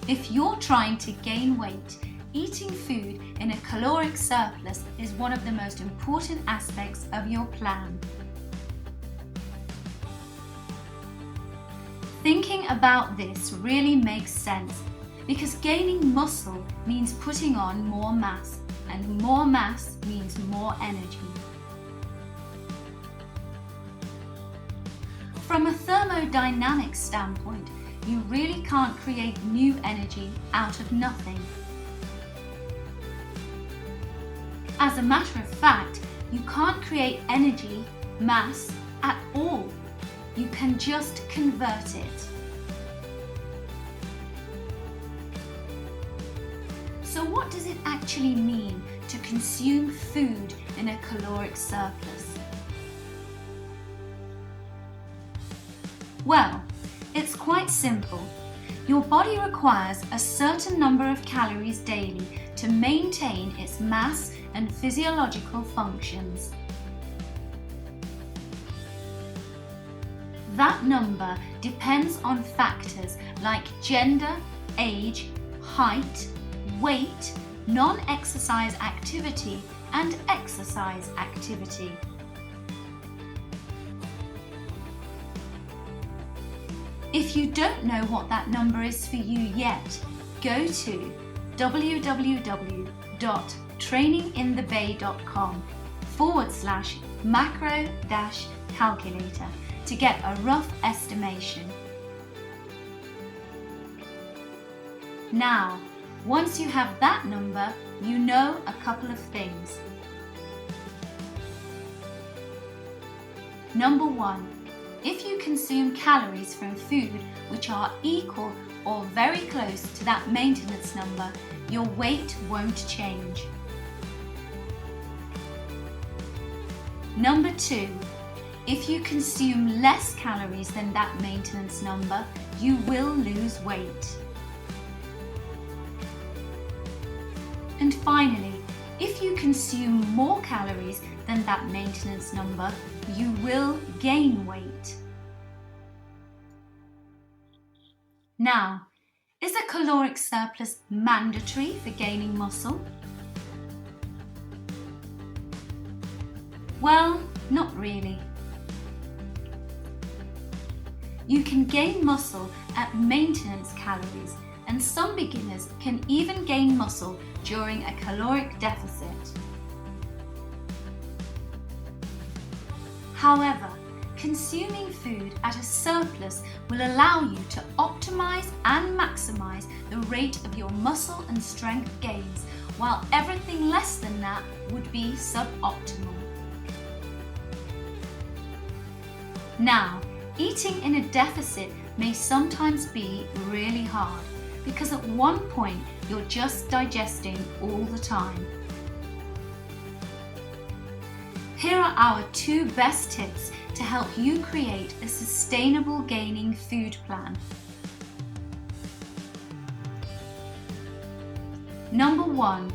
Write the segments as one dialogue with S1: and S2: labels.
S1: If you're trying to gain weight, eating food in a caloric surplus is one of the most important aspects of your plan. Thinking about this really makes sense because gaining muscle means putting on more mass, and more mass means more energy. From a thermodynamic standpoint, you really can't create new energy out of nothing. As a matter of fact, you can't create energy, mass, at all. You can just convert it. So what does it actually mean to consume food in a caloric surplus? Well, it's quite simple. Your body requires a certain number of calories daily to maintain its mass and physiological functions. That number depends on factors like gender, age, height, weight, non-exercise activity, and exercise activity. If you don't know what that number is for you yet, go to www.traininginthebay.com/macro-calculator to get a rough estimation. Now, once you have that number, you know a couple of things. Number 1, if you consume calories from food which are equal or very close to that maintenance number, your weight won't change. Number 2, if you consume less calories than that maintenance number, you will lose weight. And finally, if you consume more calories than that maintenance number, you will gain weight. Now, is a caloric surplus mandatory for gaining muscle? Well, not really. You can gain muscle at maintenance calories, and some beginners can even gain muscle during a caloric deficit. However, consuming food at a surplus will allow you to optimize and maximize the rate of your muscle and strength gains, while everything less than that would be suboptimal. Now, eating in a deficit may sometimes be really hard because at one point you're just digesting all the time. Here are our 2 best tips to help you create a sustainable gaining food plan. Number 1,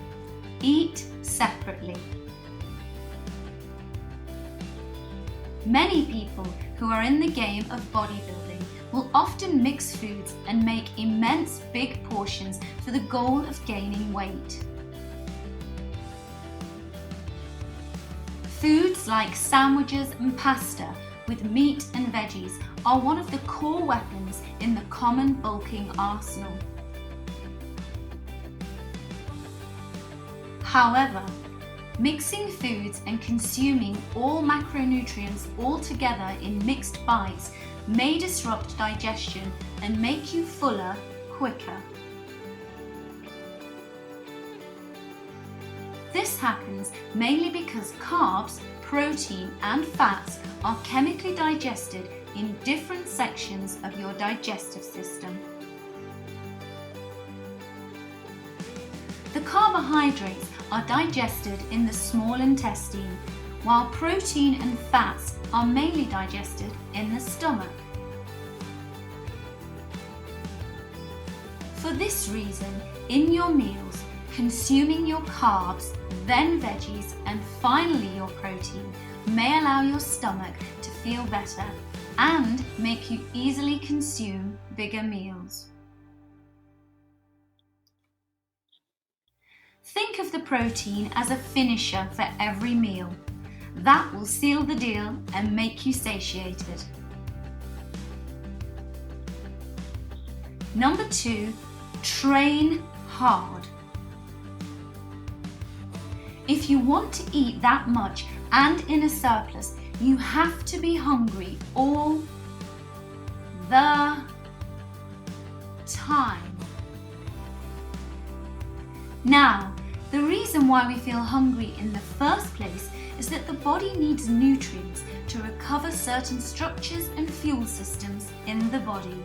S1: eat separately. Many people who are in the game of bodybuilding will often mix foods and make immense big portions for the goal of gaining weight. Foods like sandwiches and pasta with meat and veggies are one of the core weapons in the common bulking arsenal. However, mixing foods and consuming all macronutrients all together in mixed bites may disrupt digestion and make you fuller quicker. This happens mainly because carbs, protein, and fats are chemically digested in different sections of your digestive system. The carbohydrates are digested in the small intestine, while protein and fats are mainly digested in the stomach. For this reason, in your meals, consuming your carbs, then veggies, and finally your protein may allow your stomach to feel better and make you easily consume bigger meals. Think of the protein as a finisher for every meal. That will seal the deal and make you satiated. Number 2, train hard. If you want to eat that much and in a surplus, you have to be hungry all the time. Now, the reason why we feel hungry in the first place is that the body needs nutrients to recover certain structures and fuel systems in the body.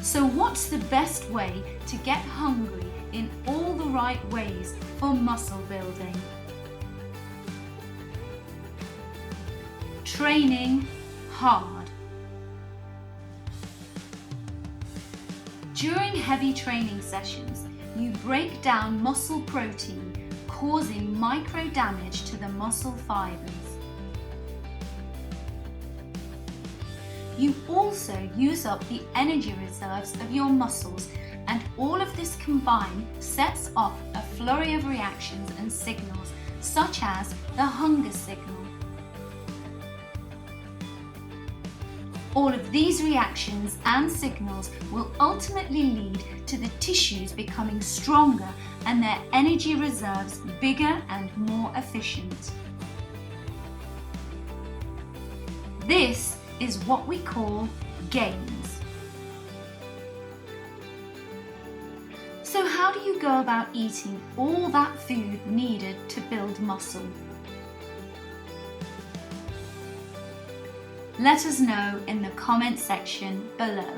S1: So what's the best way to get hungry in all the right ways for muscle building? Training hard. During heavy training sessions, you break down muscle protein, causing micro damage to the muscle fibers. You also use up the energy reserves of your muscles, and all of this combined sets off a flurry of reactions and signals, such as the hunger signal. All of these reactions and signals will ultimately lead to the tissues becoming stronger and their energy reserves bigger and more efficient. This is what we call gains. So how do you go about eating all that food needed to build muscle? Let us know in the comment section below.